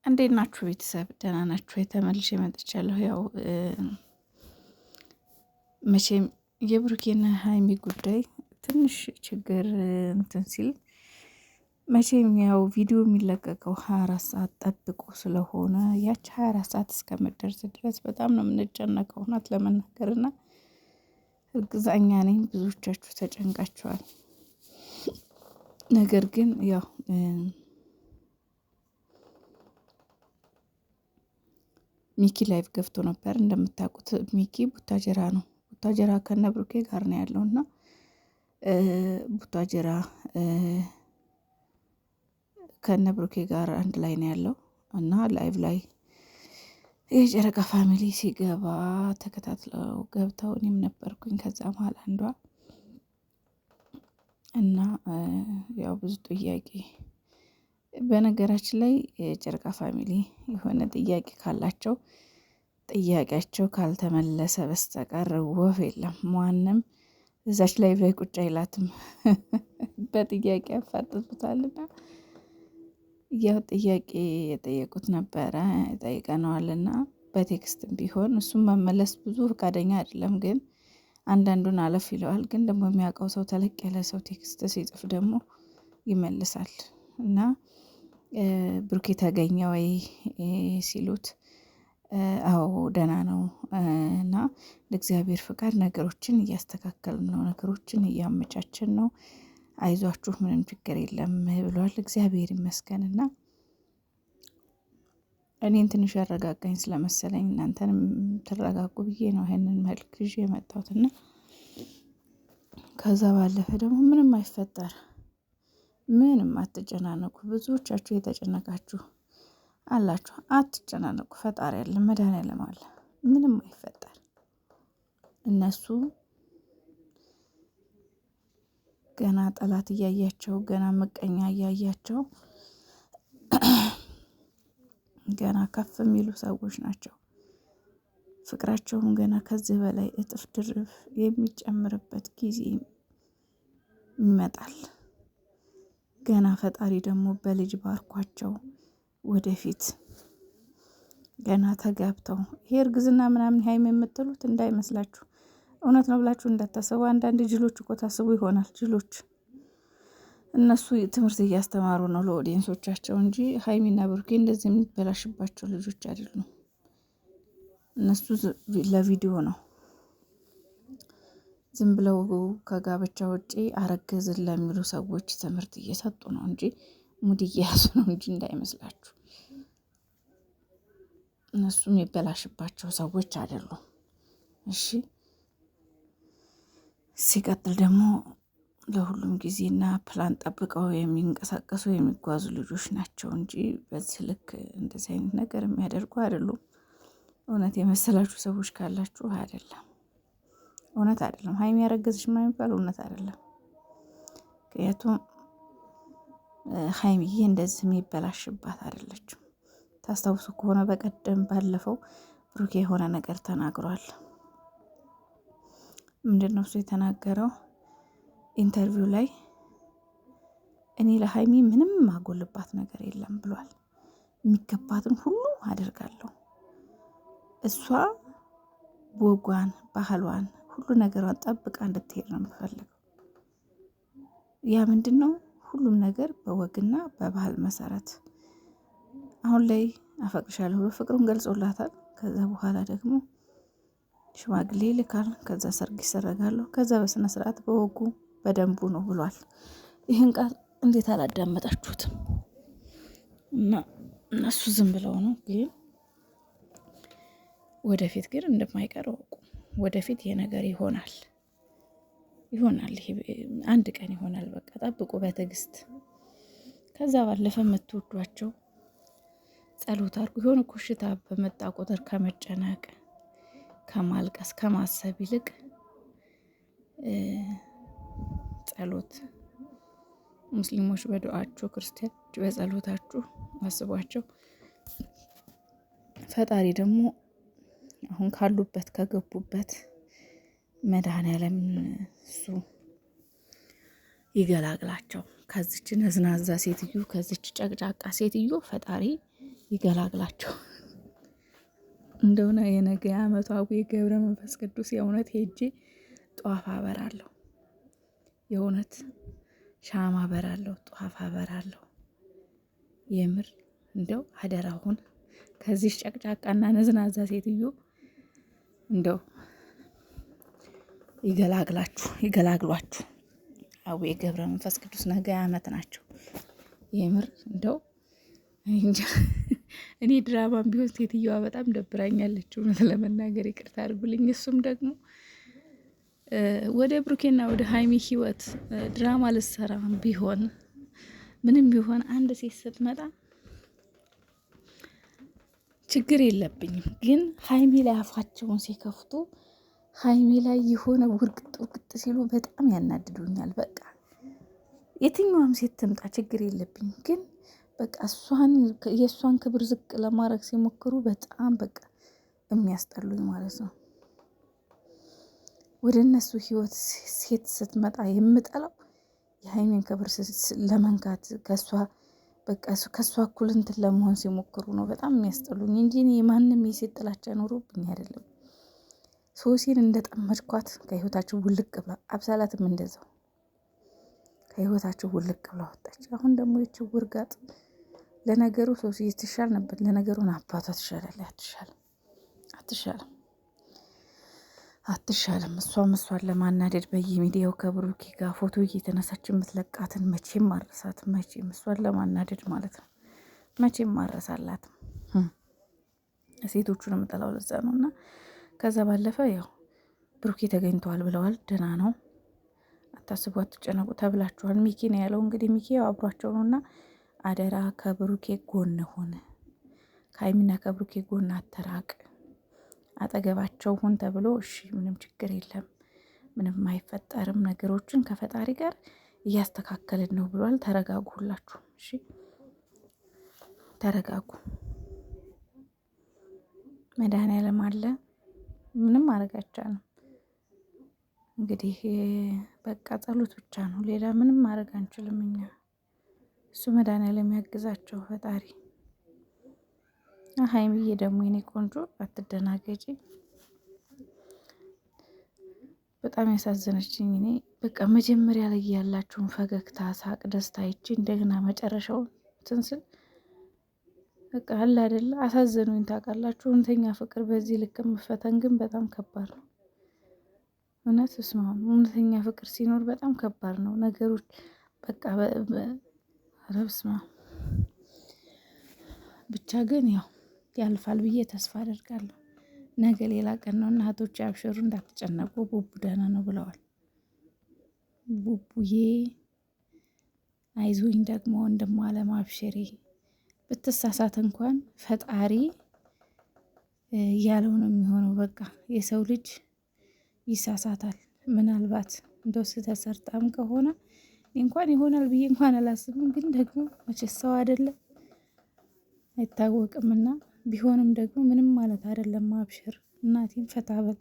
እንዴት ናችሁ ቤተሰብ? ደህና ናችሁ? ተመልሼ መጥቻለሁ። ያው መቼም የብሩኬና ሀይሚ ጉዳይ ትንሽ ችግር እንትን ሲል መቼም ያው ቪዲዮ የሚለቀቀው 24 ሰዓት ጠብቆ ስለሆነ ያች 24 ሰዓት እስከምደርስ ድረስ በጣም ነው የምንጨነቀው እውነት ለመናገርና እርግጠኛ ነኝ ብዙዎቻችሁ ተጨንቃችኋል። ነገር ግን ያው ሚኪ ላይቭ ገብቶ ነበር። እንደምታውቁት ሚኪ ቡታጀራ ነው። ቡታጀራ ከነ ብሩኬ ጋር ነው ያለው እና ቡታጀራ ከነ ብሩኬ ጋር አንድ ላይ ነው ያለው እና ላይቭ ላይ የጨረቃ ፋሚሊ ሲገባ ተከታትለው ገብተው እኔም ነበርኩኝ ከዛ መሀል አንዷ እና ያው ብዙ ጥያቄ በነገራችን ላይ የጨረቃ ፋሚሊ የሆነ ጥያቄ ካላቸው ጥያቄያቸው ካልተመለሰ በስተቀር ወፍ የለም። ማንም እዛች ላይ ቁጭ አይላትም በጥያቄ ያፋጥጡታልና ያው ጥያቄ የጠየቁት ነበረ ጠይቀነዋልና በቴክስትም ቢሆን እሱም መመለስ ብዙ ፈቃደኛ አይደለም፣ ግን አንዳንዱን አለፍ ይለዋል። ግን ደግሞ የሚያውቀው ሰው ተለቅ ያለ ሰው ቴክስት ሲጽፍ ደግሞ ይመልሳል እና ብሩኬ ተገኘ ወይ ሲሉት አዎ ደህና ነው እና ለእግዚአብሔር ፍቃድ ነገሮችን እያስተካከልን ነው፣ ነገሮችን እያመቻችን ነው፣ አይዟችሁ ምንም ችግር የለም ብሏል። እግዚአብሔር ይመስገንና እኔን ትንሽ ያረጋጋኝ ስለመሰለኝ እናንተንም ትረጋጉ ብዬ ነው ይሄንን መልክ ይዤ የመጣሁትና ከዛ ባለፈ ደግሞ ምንም አይፈጠር፣ ምንም አትጨናነቁ። ብዙዎቻችሁ የተጨነቃችሁ አላችሁ፣ አትጨናነቁ። ፈጣሪ ያለ መድኃኒዓለም አለ፣ ምንም አይፈጠር። እነሱ ገና ጠላት እያያቸው ገና ምቀኛ እያያቸው ገና ከፍ የሚሉ ሰዎች ናቸው። ፍቅራቸውን ገና ከዚህ በላይ እጥፍ ድርብ የሚጨምርበት ጊዜ ይመጣል። ገና ፈጣሪ ደግሞ በልጅ ባርኳቸው ወደፊት ገና ተጋብተው ይሄ እርግዝና ምናምን ሀይም የምትሉት እንዳይመስላችሁ፣ እውነት ነው ብላችሁ እንዳታስቡ። አንዳንድ ጅሎች እኮ ታስቡ ይሆናል። ጅሎች እነሱ ትምህርት እያስተማሩ ነው ለኦዲየንሶቻቸው እንጂ ሀይሚና ብሩኬ እንደዚህ የሚበላሽባቸው ልጆች አይደሉም። እነሱ ለቪዲዮ ነው፣ ዝም ብለው ከጋብቻ ውጪ አረገዝን ለሚሉ ሰዎች ትምህርት እየሰጡ ነው እንጂ ሙድ እየያዙ ነው እንጂ እንዳይመስላችሁ። እነሱ የሚበላሽባቸው ሰዎች አይደሉም። እሺ ሲቀጥል ደግሞ ለሁሉም ጊዜና ፕላን ጠብቀው የሚንቀሳቀሱ የሚጓዙ ልጆች ናቸው እንጂ በዚህ ልክ እንደዚህ አይነት ነገር የሚያደርጉ አይደሉም። እውነት የመሰላችሁ ሰዎች ካላችሁ አይደለም፣ እውነት አይደለም። ሀይሚ ያረገዝሽ ምናምን የሚባል እውነት አይደለም። ምክንያቱም ሀይሚዬ እንደዚህ የሚበላሽባት አይደለችም። ታስታውሱ ከሆነ በቀደም ባለፈው ብሩኬ የሆነ ነገር ተናግሯል። ምንድን ነው እሱ የተናገረው? ኢንተርቪው ላይ እኔ ለሀይሚ ምንም ማጎልባት ነገር የለም ብሏል። የሚገባትን ሁሉ አደርጋለሁ፣ እሷ ወጓን፣ ባህሏን፣ ሁሉ ነገሯን ጠብቃ እንድትሄድ ነው የምፈልገው። ያ ምንድን ነው? ሁሉም ነገር በወግና በባህል መሰረት አሁን ላይ አፈቅርሻለሁ ብሎ ፍቅሩን ገልጾላታል። ከዛ በኋላ ደግሞ ሽማግሌ ይልካል። ከዛ ሰርግ ይሰረጋሉ። ከዛ በስነ ስርዓት በወጉ በደንቡ ነው ብሏል። ይህን ቃል እንዴት አላዳመጣችሁትም? እና እነሱ ዝም ብለው ነው፣ ግን ወደፊት ግን እንደማይቀር እወቁ። ወደፊት ይሄ ነገር ይሆናል፣ ይሆናል። ይሄ አንድ ቀን ይሆናል። በቃ ጠብቁ በትዕግስት። ከዛ ባለፈ የምትወዷቸው ጸሎት አድርጉ። የሆነ ኮሽታ በመጣ ቁጥር ከመጨነቅ ከማልቀስ ከማሰብ ይልቅ ጸሎት፣ ሙስሊሞች በዱዓችሁ፣ ክርስቲያኖች በጸሎታችሁ አስቧቸው። ፈጣሪ ደግሞ አሁን ካሉበት ከገቡበት መድኃኒዓለም እሱ ይገላግላቸው። ከዚች ነዝናዛ ሴትዮ ከዚች ጨቅጫቃ ሴትዮ ፈጣሪ ይገላግላቸው። እንደሆነ የነገ ዓመቱ አቡነ ገብረ መንፈስ ቅዱስ የእውነት ሄጄ ጧፍ አበራለሁ። የእውነት ሻማ አበራለሁ፣ ጧፍ አበራለሁ። የምር እንደው አደራሁን ከዚህ ጨቅጫቃና ነዝናዛ ሴትዮ እንደው ይገላግሏችሁ። አቡነ ገብረ መንፈስ ቅዱስ ነገ ዓመት ናቸው። የምር እንደው እንጃ እኔ ድራማም ቢሆን ሴትዮዋ በጣም ደብራኛለች፣ እውነት ለመናገር ይቅርታ አድርጉልኝ። እሱም ደግሞ ወደ ብሩኬና ወደ ሀይሚ ህይወት ድራማ ልሰራ ቢሆን ምንም ቢሆን አንድ ሴት ስትመጣ ችግር የለብኝም። ግን ሀይሚ ላይ አፋቸውን ሲከፍቱ ሀይሚ ላይ የሆነ ውርግጥ ሲሉ በጣም ያናድዱኛል። በቃ የትኛዋም ሴት ትምጣ ችግር የለብኝም። ግን በቃ የእሷን ክብር ዝቅ ለማድረግ ሲሞክሩ በጣም በቃ የሚያስጠሉኝ ማለት ነው። ወደ እነሱ ህይወት ሴት ስትመጣ የምጠላው የሀይሚን ክብር ለመንካት ከእሷ እኩል እንትን ለመሆን ሲሞክሩ ነው በጣም የሚያስጠሉኝ እንጂ የማንም የሴት ጥላቻ ኖሮብኝ አይደለም። ሶሲን እንደጠመድኳት ከህይወታቸው ውልቅ ብላ፣ አብሳላትም እንደዛው ከህይወታቸው ውልቅ ብላ ወጣች። አሁን ደግሞ ይቺ ውርጋጥ ለነገሩ ሶሲ ትሻል ነበር። ለነገሩን አባቷ ትሻላለች። አትሻልም። እሷን ለማናደድ በየሚዲያው ከብሩኬ ጋር ፎቶ እየተነሳች የምትለቃትን መቼም ማረሳትም። እሷን ለማናደድ ማለት ነው። መቼም ማረሳላትም። ሴቶቹን የምጠላው ለዛ ነው። እና ከዛ ባለፈ ያው ብሩኬ ተገኝተዋል ብለዋል። ደህና ነው፣ አታስቡ፣ አትጨነቁ ተብላችኋል። ሚኪ ነው ያለው። እንግዲህ ሚኪ ያው አብሯቸው ነው። እና አደራ ከብሩኬ ጎን ሆነ፣ ከሀይሚና ከብሩኬ ጎን አተራቅ፣ አጠገባቸው ሁን ተብሎ እሺ፣ ምንም ችግር የለም፣ ምንም አይፈጠርም፣ ነገሮችን ከፈጣሪ ጋር እያስተካከልን ነው ብሏል። ተረጋጉ፣ ሁላችሁም እሺ፣ ተረጋጉ። መድኃኒዓለም አለ፣ ምንም ማድረግ አይቻልም። እንግዲህ በቃ ጸሎት ብቻ ነው፣ ሌላ ምንም ማድረግ አንችልም እኛ። እሱ መድኃኒዓለም ያግዛቸው ፈጣሪ። ሀይሚዬ ደግሞ የኔ ቆንጆ አትደናገጪ። በጣም ያሳዘነችኝ እኔ በቃ መጀመሪያ ላይ ያላችሁን ፈገግታ፣ ሳቅ፣ ደስታ አይቼ እንደገና መጨረሻውን ትንስል በቃ አለ አይደለ አሳዘኑኝ። ታውቃላችሁ እውነተኛ ፍቅር በዚህ ልክ መፈተን ግን በጣም ከባድ ነው። እውነት ስማ፣ እውነተኛ ፍቅር ሲኖር በጣም ከባድ ነው ነገሮች በቃ ረብስማ ብቻ ግን ያው ያልፋል ብዬ ተስፋ አደርጋለሁ። ነገ ሌላ ቀን ነው። እናቶች አብሽሩ፣ እንዳትጨነቁ፣ ቡቡ ደህና ነው ብለዋል። ቡቡዬ አይዞኝ ደግሞ ወንድም አለም አብሽሬ፣ ብትሳሳት እንኳን ፈጣሪ ያለው ነው የሚሆነው። በቃ የሰው ልጅ ይሳሳታል። ምናልባት እንደው ስተሰርጣም ከሆነ እንኳን ይሆናል ብዬ እንኳን አላስብም። ግን ደግሞ መቼስ ሰው አይደለም አይታወቅምና ቢሆንም ደግሞ ምንም ማለት አይደለም። አብሽር እናቴም ፈታ በል።